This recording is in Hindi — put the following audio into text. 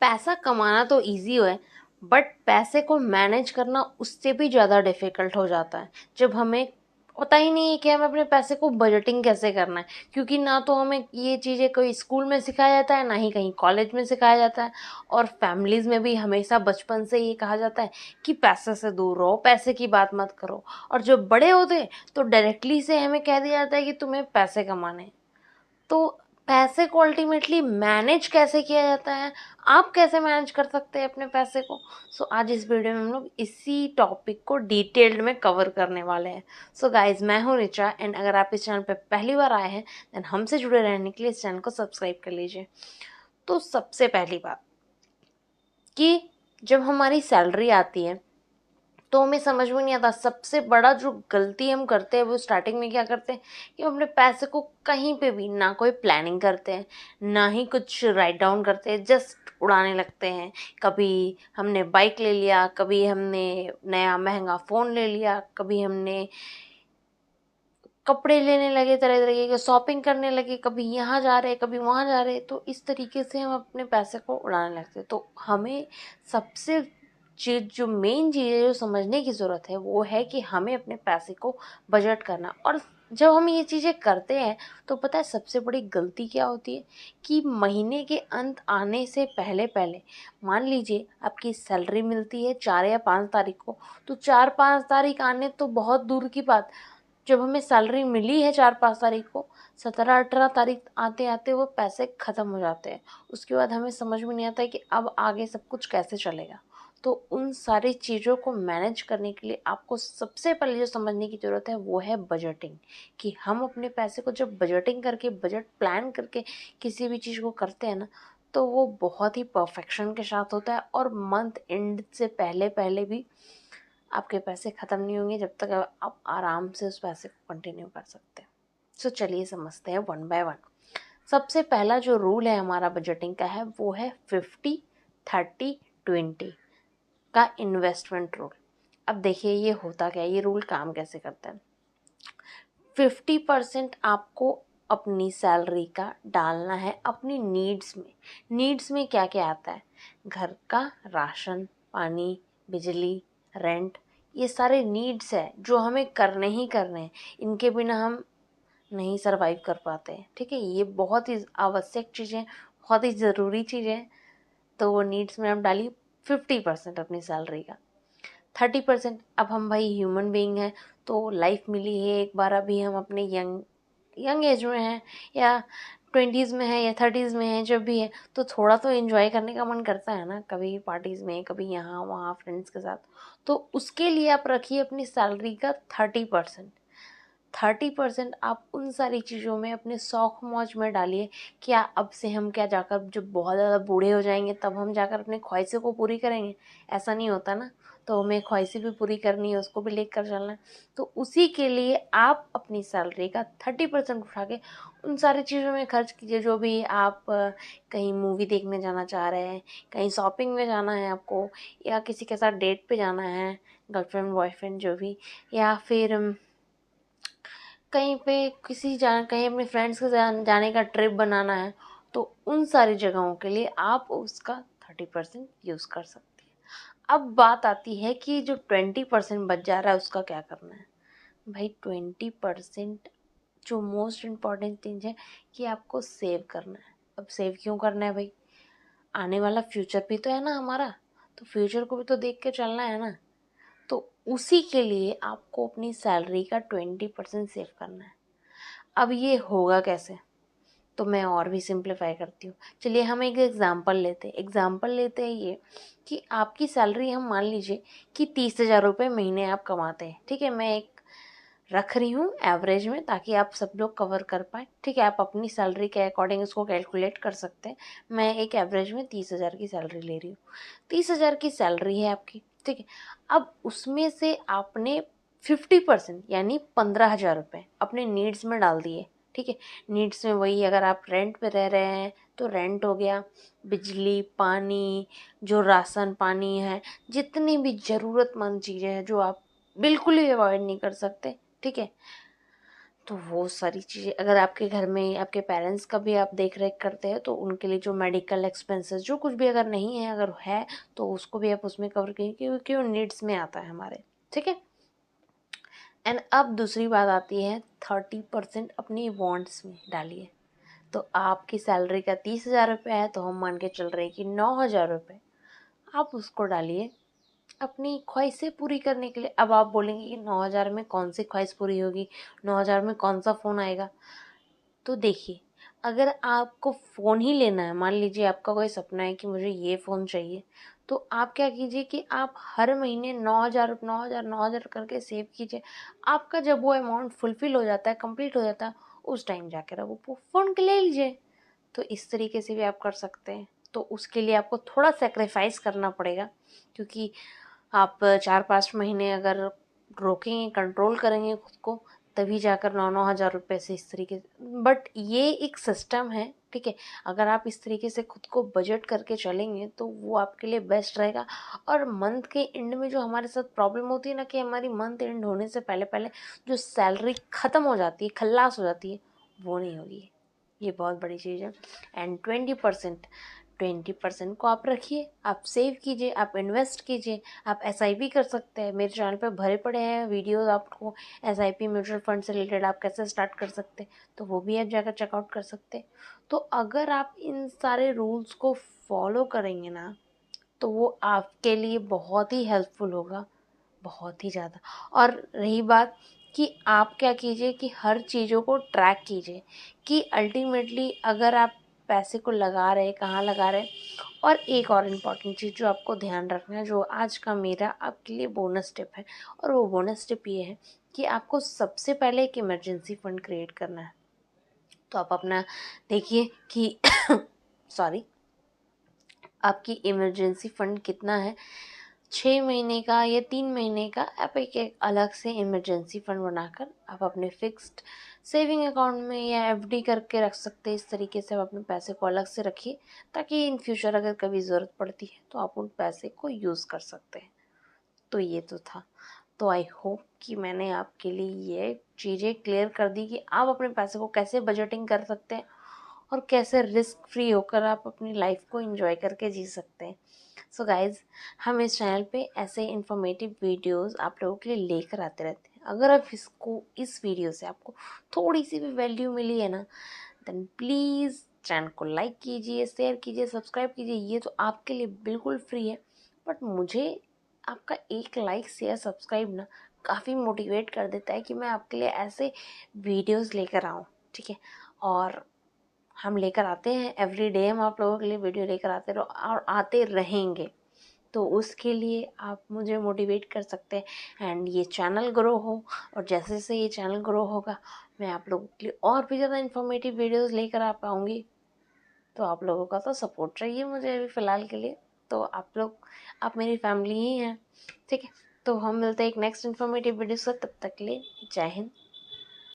पैसा कमाना तो ईज़ी है, बट पैसे को मैनेज करना उससे भी ज़्यादा डिफ़िकल्ट हो जाता है, जब हमें पता ही नहीं है कि हमें अपने पैसे को बजटिंग कैसे करना है। क्योंकि ना तो हमें ये चीज़ें कोई स्कूल में सिखाया जाता है, ना ही कहीं कॉलेज में सिखाया जाता है, और फैमिलीज़ में भी हमेशा बचपन से ये कहा जाता है कि पैसे से दूर रहो, पैसे की बात मत करो। और जब बड़े होते हैं, तो डायरेक्टली से हमें कह दिया जाता है कि तुम्हें पैसे कमाने हैं। तो पैसे को अल्टीमेटली मैनेज कैसे किया जाता है, आप कैसे मैनेज कर सकते हैं अपने पैसे को? सो आज इस वीडियो में हम लोग इसी टॉपिक को डिटेल्ड में कवर करने वाले हैं। सो गाइज, मैं हूँ रिचा, एंड अगर आप इस चैनल पे पहली बार आए हैं देन हमसे जुड़े रहने के लिए इस चैनल को सब्सक्राइब कर लीजिए। तो सबसे पहली बात कि जब हमारी सैलरी आती है तो हमें समझ में नहीं आता, सबसे बड़ा जो गलती हम करते हैं वो स्टार्टिंग में क्या करते हैं कि हम अपने पैसे को कहीं पे भी ना कोई प्लानिंग करते हैं, ना ही कुछ राइट डाउन करते हैं, जस्ट उड़ाने लगते हैं। कभी हमने बाइक ले लिया, कभी हमने नया महंगा फ़ोन ले लिया, कभी हमने कपड़े लेने लगे, तरह तरीके के शॉपिंग करने लगे, कभी यहाँ जा रहे कभी वहाँ जा रहे। तो इस तरीके से हम अपने पैसे को उड़ाने लगते। तो हमें सबसे चीज़ जो मेन चीज़ है जो समझने की ज़रूरत है वो है कि हमें अपने पैसे को बजट करना। और जब हम ये चीज़ें करते हैं तो पता है सबसे बड़ी गलती क्या होती है कि महीने के अंत आने से पहले पहले, मान लीजिए आपकी सैलरी मिलती है 4 या 5 तारीख को, तो 4-5 तारीख आने तो बहुत दूर की बात, जब हमें सैलरी मिली है 4-5 तारीख को, 17-18 तारीख आते आते वो पैसे ख़त्म हो जाते हैं। उसके बाद हमें समझ में नहीं आता है कि अब आगे सब कुछ कैसे चलेगा। तो उन सारी चीज़ों को मैनेज करने के लिए आपको सबसे पहले जो समझने की ज़रूरत है वो है बजटिंग। कि हम अपने पैसे को जब बजटिंग करके, बजट प्लान करके किसी भी चीज़ को करते हैं ना, तो वो बहुत ही परफेक्शन के साथ होता है, और मंथ एंड से पहले पहले भी आपके पैसे ख़त्म नहीं होंगे जब तक आप आराम से उस पैसे को कंटिन्यू कर सकते हैं। सो चलिए समझते हैं वन बाय वन। सबसे पहला जो रूल है हमारा बजटिंग का है वो है 50-30-20 का इन्वेस्टमेंट रूल। अब देखिए ये होता क्या है, ये रूल काम कैसे करता है। 50% आपको अपनी सैलरी का डालना है अपनी नीड्स में। नीड्स में क्या क्या आता है? घर का राशन पानी, बिजली, रेंट, ये सारे नीड्स है जो हमें करने ही करने हैं। इनके बिना हम नहीं सरवाइव कर पाते हैं। ठीक है, ये बहुत ही आवश्यक चीज़ें, बहुत ही ज़रूरी चीज़ें। तो वो नीड्स में हम डालिए 50% अपनी सैलरी का। 30%, अब हम भाई ह्यूमन बीइंग हैं, तो लाइफ मिली है एक बार, अभी हम अपने यंग यंग एज में हैं, या 20s में है या 30s में है, जब भी है तो थोड़ा तो एंजॉय करने का मन करता है ना, कभी पार्टीज़ में, कभी यहाँ वहाँ फ्रेंड्स के साथ। तो उसके लिए आप रखिए अपनी सैलरी का 30%। 30% आप उन सारी चीज़ों में, अपने शौक मौज में डालिए। क्या अब से हम क्या जाकर जब बहुत ज़्यादा बूढ़े हो जाएंगे तब हम जाकर अपनी ख्वाहिशों को पूरी करेंगे? ऐसा नहीं होता ना। तो हमें ख्वाहिशें भी पूरी करनी है, उसको भी लेकर चलना है। तो उसी के लिए आप अपनी सैलरी का 30% उठा के उन सारी चीज़ों में खर्च कीजिए। जो भी आप कहीं मूवी देखने जाना चाह रहे हैं, कहीं शॉपिंग में जाना है आपको, या किसी के साथ डेट पे जाना है, गर्लफ्रेंड बॉयफ्रेंड जो भी, या फिर कहीं पे कहीं अपने फ्रेंड्स के साथ जाने का ट्रिप बनाना है, तो उन सारी जगहों के लिए आप उसका 30% यूज़ कर सकते हैं। अब बात आती है कि जो 20% बच जा रहा है उसका क्या करना है। भाई 20% जो मोस्ट इम्पॉर्टेंट चीज़ है कि आपको सेव करना है। अब सेव क्यों करना है भाई? आने वाला फ्यूचर भी तो है ना हमारा, तो फ्यूचर को भी तो देख के चलना है ना। तो उसी के लिए आपको अपनी सैलरी का 20% सेव करना है। अब ये होगा कैसे? तो मैं और भी सिंप्लीफाई करती हूँ। चलिए हम एक एग्जाम्पल लेते हैं ये, कि आपकी सैलरी, हम मान लीजिए कि 30,000 रुपये महीने आप कमाते हैं। ठीक है, मैं एक रख रही हूँ एवरेज में ताकि आप सब लोग कवर कर पाए। ठीक है, आप अपनी सैलरी के अकॉर्डिंग उसको कैलकुलेट कर सकते हैं। मैं एक एवरेज में 30,000 की सैलरी ले रही हूँ। 30,000 की सैलरी है आपकी। ठीक है, अब उसमें से आपने 50% यानी 15,000 रुपये अपने नीड्स में डाल दिए। ठीक है, नीड्स में वही, अगर आप रेंट पे रह रहे हैं तो रेंट हो गया, बिजली पानी, जो राशन पानी है, जितनी भी ज़रूरतमंद चीज़ें हैं जो आप बिल्कुल ही अवॉइड नहीं कर सकते। ठीक है, तो वो सारी चीज़ें अगर आपके घर में आपके पेरेंट्स का भी आप देख रेख करते हैं तो उनके लिए जो मेडिकल एक्सपेंसेस जो कुछ भी अगर नहीं है, अगर है तो उसको भी आप उसमें कवर कीजिए, क्योंकि वो नीड्स में आता है हमारे, ठीक है। एंड अब दूसरी बात आती है 30% अपनी वांट्स में डालिए। तो आपकी सैलरी का 30,000 रुपये है, तो हम मान के चल रहे हैं कि 9,000 रुपये आप उसको डालिए अपनी ख्वाहिशें पूरी करने के लिए। अब आप बोलेंगे कि 9,000 में कौन सी ख्वाहिश पूरी होगी, 9,000 में कौन सा फ़ोन आएगा। तो देखिए, अगर आपको फ़ोन ही लेना है, मान लीजिए आपका कोई सपना है कि मुझे ये फ़ोन चाहिए, तो आप क्या कीजिए कि आप हर महीने 9,000 9,000 9,000 करके सेव कीजिए। आपका जब वो अमाउंट फुलफिल हो जाता है, कंप्लीट हो जाता है, उस टाइम जाकर आप वो फ़ोन के ले लीजिए। तो इस तरीके से भी आप कर सकते हैं। तो उसके लिए आपको थोड़ा सैक्रिफाइस करना पड़ेगा, क्योंकि आप 4-5 महीने अगर रोकेंगे, कंट्रोल करेंगे खुद को, तभी जाकर 9-9 हज़ार रुपये से इस तरीके से। बट ये एक सिस्टम है, ठीक है। अगर आप इस तरीके से खुद को बजट करके चलेंगे तो वो आपके लिए बेस्ट रहेगा। और मंथ के एंड में जो हमारे साथ प्रॉब्लम होती है ना, कि हमारी मंथ एंड होने से पहले पहले जो सैलरी ख़त्म हो जाती है, खल्लास हो जाती है, वो नहीं होगी। ये बहुत बड़ी चीज़ है। एंड 20% को आप रखिए, आप सेव कीजिए, आप इन्वेस्ट कीजिए, आप एसआईपी कर सकते हैं। मेरे चैनल पे भरे पड़े हैं वीडियोस आपको एसआईपी म्यूचुअल फंड से रिलेटेड, आप कैसे स्टार्ट कर सकते हैं, तो वो भी आप जाकर चेकआउट कर सकते हैं। तो अगर आप इन सारे रूल्स को फॉलो करेंगे ना, तो वो आपके लिए बहुत ही हेल्पफुल होगा, बहुत ही ज़्यादा। और रही बात कि आप क्या कीजिए कि हर चीज़ों को ट्रैक कीजिए, कि अल्टीमेटली अगर आप पैसे को लगा रहे हैं, कहाँ लगा रहे हैं। और एक और इम्पॉर्टेंट चीज़ जो आपको ध्यान रखना है, जो आज का मेरा आपके लिए बोनस टिप है, और वो बोनस टिप ये है कि आपको सबसे पहले एक इमरजेंसी फंड क्रिएट करना है। तो आप अपना देखिए कि सॉरी, आपकी इमरजेंसी फंड कितना है, 6 महीने का या 3 महीने का। आप एक अलग से इमरजेंसी फंड बनाकर आप अपने फिक्स्ड सेविंग अकाउंट में या एफडी करके रख सकते हैं। इस तरीके से आप अपने पैसे को अलग से रखिए, ताकि इन फ्यूचर अगर कभी ज़रूरत पड़ती है तो आप उन पैसे को यूज़ कर सकते हैं। तो ये तो था। तो आई होप कि मैंने आपके लिए ये चीज़ें क्लियर कर दी कि आप अपने पैसे को कैसे बजटिंग कर सकते हैं और कैसे रिस्क फ्री होकर आप अपनी लाइफ को एंजॉय करके जी सकते हैं। सो गाइज, हम इस चैनल पे ऐसे इन्फॉर्मेटिव वीडियोस आप लोगों के लिए लेकर आते रहते हैं। अगर आप इस वीडियो से आपको थोड़ी सी भी वैल्यू मिली है ना, देन प्लीज़ चैनल को लाइक कीजिए, शेयर कीजिए, सब्सक्राइब कीजिए। ये तो आपके लिए बिल्कुल फ्री है, बट मुझे आपका एक लाइक शेयर सब्सक्राइब ना काफ़ी मोटिवेट कर देता है कि मैं आपके लिए ऐसे वीडियोस लेकर आऊँ, ठीक है। और हम लेकर आते हैं, एवरी डे हम आप लोगों के लिए वीडियो लेकर आते रहो और आते रहेंगे। तो उसके लिए आप मुझे मोटिवेट कर सकते हैं एंड ये चैनल ग्रो हो। और जैसे जैसे ये चैनल ग्रो होगा, मैं आप लोगों के लिए और भी ज़्यादा इन्फॉर्मेटिव वीडियोस लेकर आ पाऊँगी। तो आप लोगों का तो सपोर्ट चाहिए मुझे अभी फ़िलहाल के लिए। तो आप मेरी फैमिली ही हैं, ठीक है। तो हम मिलते हैं एक नेक्स्ट इन्फॉर्मेटिव वीडियो से, तब तक के लिए जय हिंद,